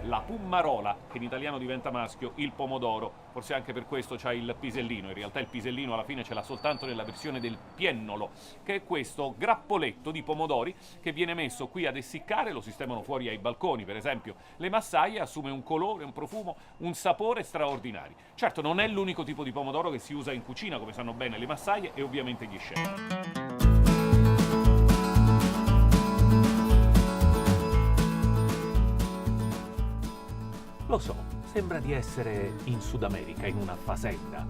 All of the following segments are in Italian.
la pummarola, che in italiano diventa maschio, il pomodoro. Forse anche per questo c'ha il pisellino. In realtà il pisellino alla fine ce l'ha soltanto nella versione del piennolo, che è questo grappoletto di pomodori che viene messo qui ad essiccare, lo sistemano fuori ai balconi, per esempio le massaie, assume un colore, un profumo, un sapore straordinari. Certo, non è l'unico tipo di pomodoro che si usa in cucina, come sanno bene le massaie e ovviamente gli chef. Lo so, sembra di essere in Sud America, in una fazenda,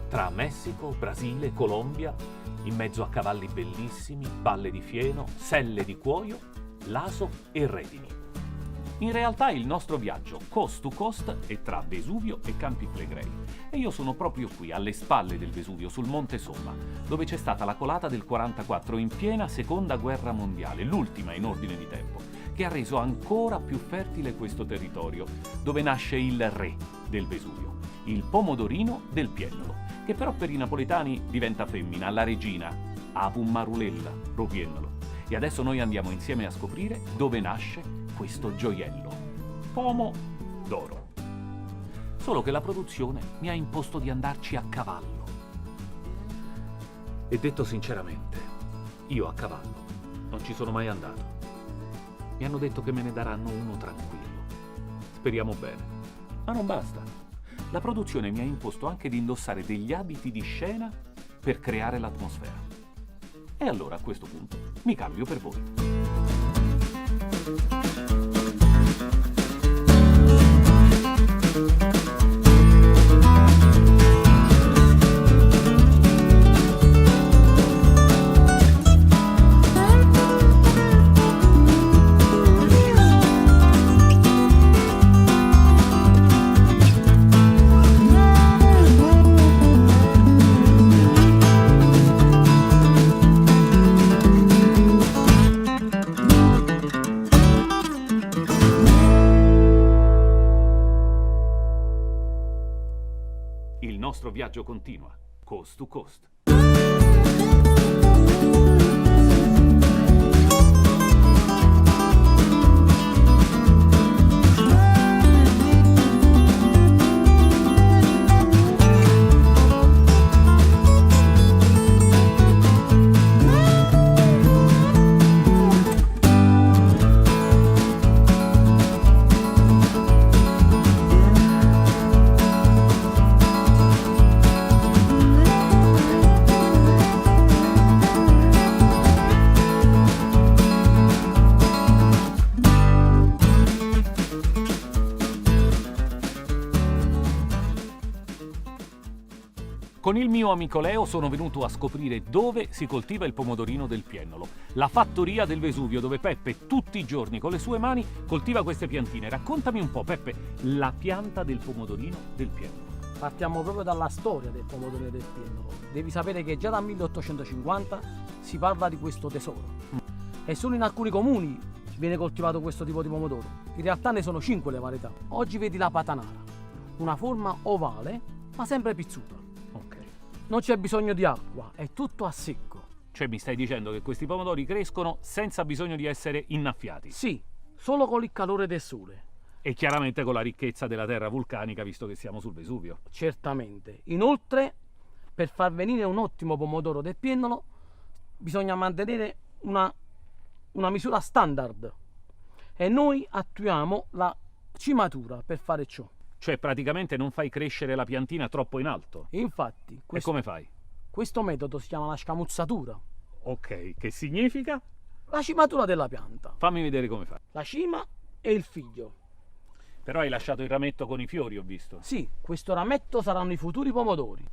tra Messico, Brasile, Colombia, in mezzo a cavalli bellissimi, balle di fieno, selle di cuoio, laso e redini. In realtà il nostro viaggio coast to coast è tra Vesuvio e Campi Flegrei e io sono proprio qui, alle spalle del Vesuvio, sul Monte Somma, dove c'è stata la colata del 44 in piena Seconda Guerra Mondiale, l'ultima in ordine di tempo, che ha reso ancora più fertile questo territorio, dove nasce il re del Vesuvio, il pomodorino del Piennolo, che però per i napoletani diventa femmina, la regina, Avummarulella, Ropiennolo. E adesso noi andiamo insieme a scoprire dove nasce questo gioiello, pomodoro. Solo che la produzione mi ha imposto di andarci a cavallo. E detto sinceramente, io a cavallo non ci sono mai andato. Mi hanno detto che me ne daranno uno tranquillo. Speriamo bene. Ma non basta. La produzione mi ha imposto anche di indossare degli abiti di scena per creare l'atmosfera. E allora a questo punto mi cambio per voi. Il nostro viaggio continua, coast to coast. Con il mio amico Leo sono venuto a scoprire dove si coltiva il pomodorino del Piennolo, la fattoria del Vesuvio, dove Peppe tutti i giorni con le sue mani coltiva queste piantine. Raccontami un po', Peppe, la pianta del pomodorino del Piennolo. Partiamo proprio dalla storia del pomodorino del Piennolo. Devi sapere che già dal 1850 si parla di questo tesoro e solo in alcuni comuni viene coltivato questo tipo di pomodoro. In realtà ne sono 5 le varietà. Oggi vedi la patanara, una forma ovale ma sempre pizzuta. Non c'è bisogno di acqua, è tutto a secco. Cioè mi stai dicendo che questi pomodori crescono senza bisogno di essere innaffiati? Sì, solo con il calore del sole. E chiaramente con la ricchezza della terra vulcanica, visto che siamo sul Vesuvio. Certamente. Inoltre, per far venire un ottimo pomodoro del Piennolo, bisogna mantenere una misura standard. E noi attuiamo la cimatura per fare ciò. Cioè praticamente non fai crescere la piantina troppo in alto. Infatti. E come fai? Questo metodo si chiama la scamuzzatura. Ok, che significa? La cimatura della pianta. Fammi vedere come fai. La cima e il figlio. Però hai lasciato il rametto con i fiori, ho visto. Sì, questo rametto saranno i futuri pomodori.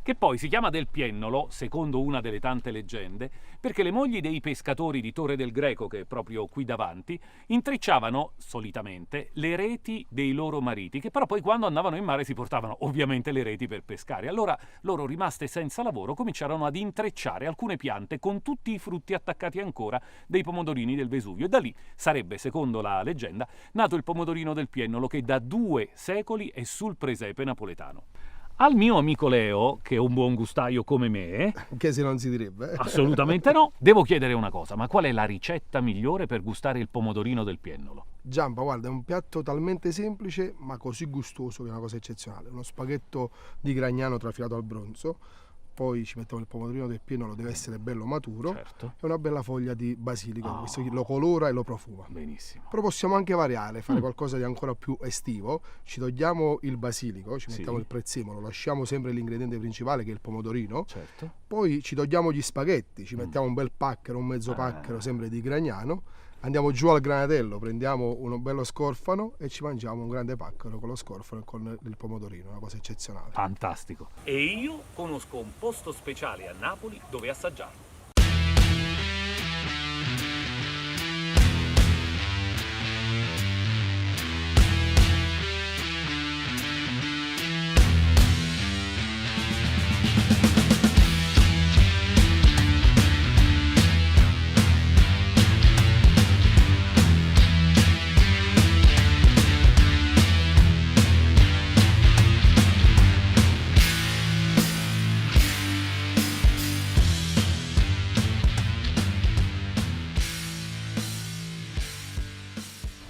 Che poi si chiama del Piennolo, secondo una delle tante leggende, perché le mogli dei pescatori di Torre del Greco, che è proprio qui davanti, intrecciavano, solitamente, le reti dei loro mariti, che però poi quando andavano in mare si portavano ovviamente le reti per pescare. Allora loro, rimaste senza lavoro, cominciarono ad intrecciare alcune piante con tutti i frutti attaccati ancora dei pomodorini del Vesuvio. E da lì sarebbe, secondo la leggenda, nato il pomodorino del Piennolo, che da 2 secoli è sul presepe napoletano. Al mio amico Leo, che è un buon gustaio come me, che se non si direbbe, assolutamente no, devo chiedere una cosa: ma qual è la ricetta migliore per gustare il pomodorino del Piennolo? Giampa, guarda, è un piatto talmente semplice ma così gustoso che è una cosa eccezionale. Uno spaghetto di Gragnano trafilato al bronzo, poi ci mettiamo il pomodorino del piennolo, deve essere bello maturo, Certo. e una bella foglia di basilico, Oh. questo lo colora e lo profuma. Benissimo. Però possiamo anche variare, fare qualcosa di ancora più estivo. Ci togliamo il basilico, ci Sì. mettiamo il prezzemolo, lasciamo sempre l'ingrediente principale che è il pomodorino, Certo. poi ci togliamo gli spaghetti, ci mettiamo un bel pacchero, un mezzo Ah. pacchero sempre di Gragnano, andiamo giù al granatello, prendiamo uno bello scorfano e ci mangiamo un grande pacchero con lo scorfano e con il pomodorino, una cosa eccezionale. Fantastico. E io conosco un posto speciale a Napoli dove assaggiarlo.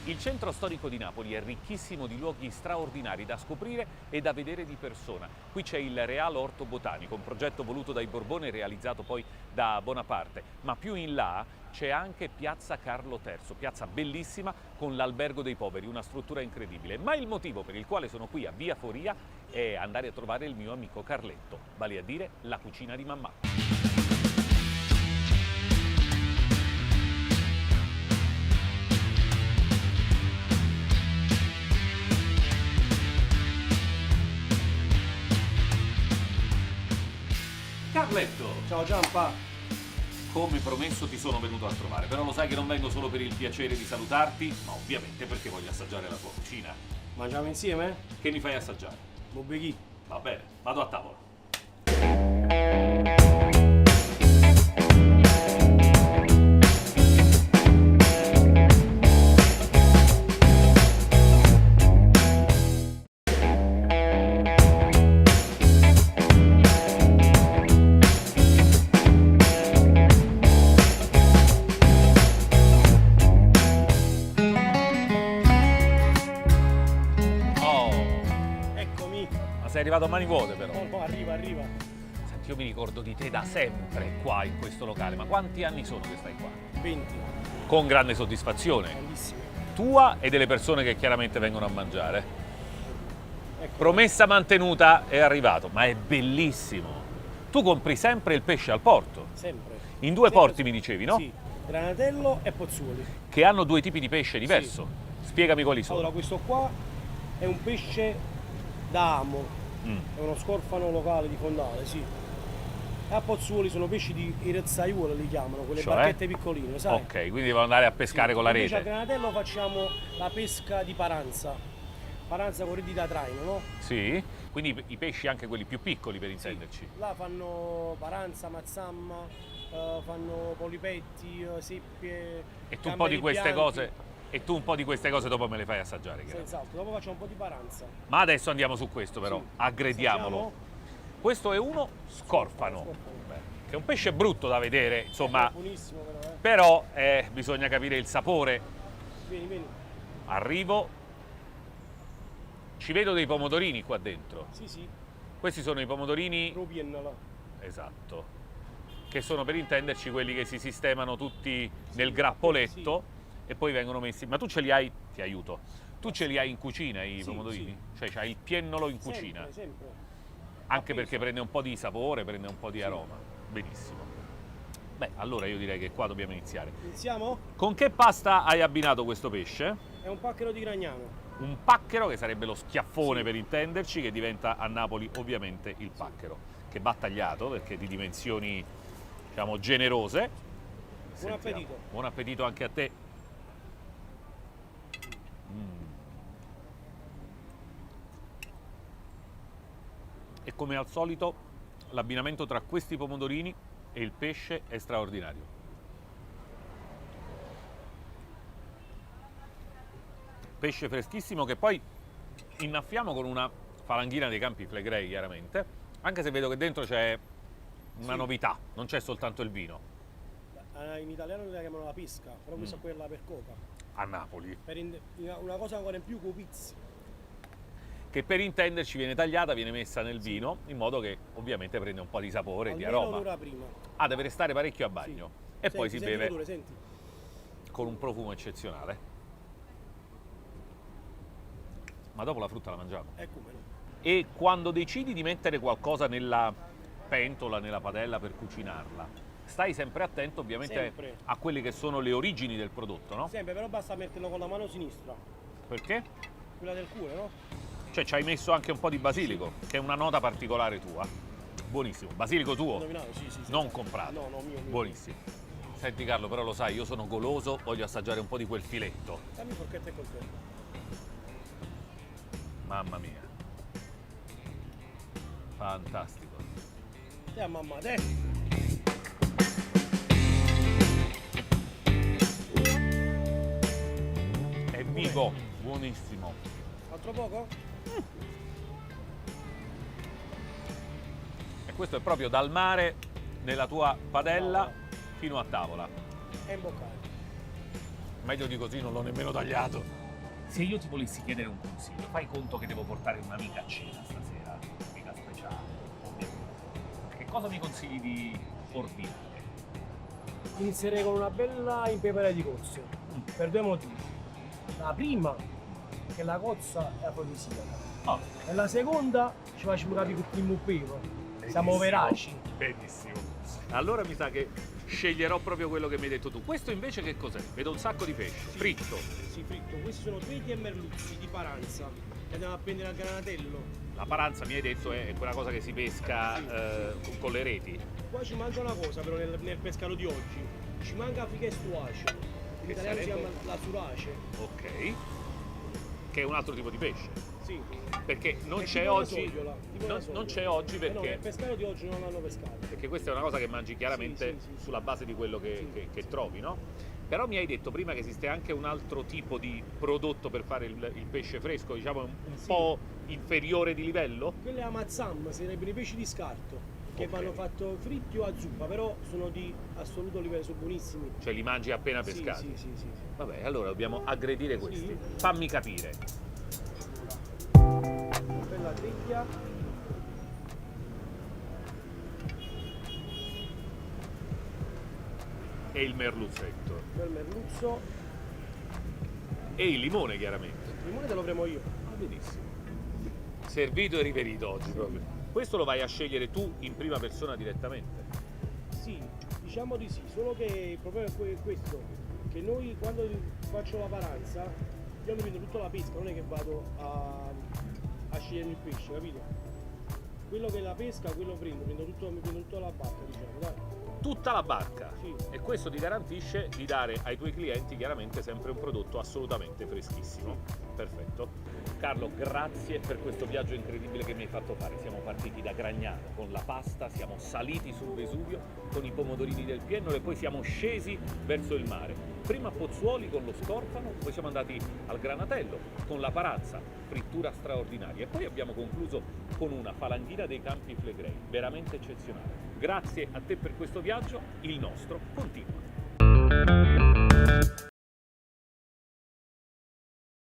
Il centro storico di Napoli è ricchissimo di luoghi straordinari da scoprire e da vedere di persona. Qui c'è il Real Orto Botanico, un progetto voluto dai Borbone e realizzato poi da Bonaparte. Ma più in là c'è anche Piazza Carlo III, piazza bellissima con l'Albergo dei Poveri, una struttura incredibile. Ma il motivo per il quale sono qui a Via Foria è andare a trovare il mio amico Carletto, vale a dire la cucina di Mammà. Carletto, Ciao Giampa. come promesso ti sono venuto a trovare, però lo sai che non vengo solo per il piacere di salutarti, ma ovviamente perché voglio assaggiare la tua cucina. Mangiamo insieme? Che mi fai assaggiare? Bobbechi. Va bene, vado a tavola. Oh, Eccomi. ma sei arrivato a mani vuote però. Oh, arriva. Senti, io mi ricordo di te da sempre qua in questo locale, ma quanti anni sono che stai qua? 20. Con grande soddisfazione, Bellissimo. tua e delle persone che chiaramente vengono a mangiare. Ecco. Promessa mantenuta, è arrivato, ma è bellissimo. Tu compri sempre il pesce al porto, Sempre. in due Sempre porti su- mi dicevi, no? Sì. Granatello e Pozzuoli. Che hanno due tipi di pesce diverso. Spiegami quali sono. Allora, questo qua è un pesce da amo. Mm. È uno scorfano locale di Fondale, sì. E a Pozzuoli sono pesci di irezzaiuole, li chiamano, quelle Cioè? barchette piccoline, sai? Ok, quindi devo andare a pescare Sì. con la Invece a rete. Granatello facciamo la pesca di paranza. Paranza con reti da traino, no? Sì, quindi i pesci anche quelli più piccoli per intenderci. Là fanno paranza, mazzamma, fanno polipetti, seppie. E tu un po' di gamberi queste bianchi. cose, e tu un po' di queste cose dopo me le fai assaggiare, chiaramente. Senz'altro, dopo facciamo un po' di paranza. Ma adesso andiamo su questo però, Sì. aggrediamolo. Assaggiamo? Questo è uno scorfano, Scorfano. che è un pesce brutto da vedere, insomma, È buonissimo però, però bisogna capire il sapore. Vieni. Arrivo, ci vedo dei pomodorini qua dentro. Sì. Questi sono i pomodorini, Rupien là. esatto, che sono per intenderci quelli che si sistemano tutti nel grappoletto e poi vengono messi. Ma tu ce li hai, ti aiuto, tu ce li hai in cucina i Sì, pomodorini? Cioè c'hai il piennolo in cucina? Sempre. Anche Appeso. perché prende un po' di sapore, prende un po' di aroma. Benissimo. Beh, allora io direi che qua dobbiamo iniziare. Iniziamo? Con che pasta hai abbinato questo pesce? È un pacchero di Gragnano. Un pacchero, che sarebbe lo schiaffone Sì. per intenderci, che diventa a Napoli ovviamente il pacchero, che va tagliato perché è di dimensioni, diciamo, generose. Sentiamo. appetito. Buon appetito anche a te. E come al solito l'abbinamento tra questi pomodorini e il pesce è straordinario. Pesce freschissimo che poi innaffiamo con una falanghina dei Campi Flegrei, chiaramente, anche se vedo che dentro c'è una novità, non c'è soltanto il vino. In italiano la chiamano la pesca, però questa è quella per coca. a Napoli. Una cosa ancora in più con pizza. Che per intenderci viene tagliata, viene messa nel vino, in modo che ovviamente prende un po' di sapore e di Almeno aroma. un'ora prima. Ah, deve restare parecchio a bagno. E poi si beve l'odore, senti. con un profumo eccezionale. Ma dopo la frutta la mangiamo. Come no. E quando decidi di mettere qualcosa nella pentola, nella padella per cucinarla, stai sempre attento ovviamente Sempre. a quelle che sono le origini del prodotto, no? Sempre, però basta metterlo con la mano sinistra. Perché? Quella del cuore, no? Cioè ci hai messo anche un po' di basilico, che è una nota particolare tua. Buonissimo. Basilico tuo? Nominato, sì. Non comprato. No, mio. Buonissimo. Senti Carlo, però lo sai, io sono goloso, voglio assaggiare un po' di quel filetto. Dammi forchetta e coltello. Mamma mia. Fantastico. E a mamma, te. È vivo, buonissimo. Altro poco? E questo è proprio dal mare nella tua padella fino a tavola. E imboccare. Meglio di così non l'ho nemmeno tagliato. Se io ti volessi chiedere un consiglio, fai conto che devo portare un'amica a cena stasera, un'amica speciale, ovviamente. Che cosa mi consigli di ordinare? Inizierei con una bella impeperata di cozze. Per due motivi. La prima, che la cozza è afrodisiaca. Oh, E la seconda, ci facciamo capire che il pepe. Siamo veraci. Benissimo. Allora mi sa che sceglierò proprio quello che mi hai detto tu. Questo invece che cos'è? Vedo un sacco di pesce, fritto. Sì, fritto. Questi sono triti e merluzzi di paranza. Che andiamo a prendere al granatello. La paranza, mi hai detto, è quella cosa che si pesca con le reti. Qua ci manca una cosa però nel pescato di oggi. Ci manca figa e stuace. In Che italiano si sarebbe? chiama la surace. Ok. Che è un altro tipo di pesce. Sì. Perché non È c'è tipo una oggi. sogliola, tipo una Non sogliola. c'è oggi No, perché. nel pescato di oggi non l'hanno pescato. Perché questa è una cosa che mangi chiaramente Sì. sulla base di quello che, Sì, che sì. trovi, no? Però mi hai detto prima che esiste anche un altro tipo di prodotto per fare il pesce fresco, diciamo un Sì. po' inferiore di livello? Quelle amazzam sarebbero i pesci di scarto. Che Ok. vanno fatto fritti o a zuppa, però sono di assoluto livello, sono buonissimi. Cioè li mangi appena pescati? Sì. Vabbè, allora dobbiamo aggredire questi. Sì. Fammi capire. Una bella triglia. E il merluzzetto. Bel merluzzo. E il limone, chiaramente. Il limone te lo premo io. Ah, benissimo. Servito e riverito oggi proprio. Questo lo vai a scegliere tu in prima persona direttamente. Sì, diciamo di sì, solo che il problema è questo, che noi quando faccio la paranza, io mi prendo tutta la pesca, non è che vado a scegliere il pesce, capito? Quello che è la pesca, quello mi prendo tutta la barca, diciamo, dai. Tutta la barca. Sì. E questo ti garantisce di dare ai tuoi clienti chiaramente sempre un prodotto assolutamente freschissimo. Perfetto. Carlo, grazie per questo viaggio incredibile che mi hai fatto fare. Siamo partiti da Gragnano con la pasta, siamo saliti sul Vesuvio con i pomodorini del Piennolo e poi siamo scesi verso il mare. Prima a Pozzuoli con lo scorfano, poi siamo andati al Granatello con la paranza, frittura straordinaria, e poi abbiamo concluso con una falanghina dei Campi Flegrei, veramente eccezionale. Grazie a te per questo viaggio, il nostro continua.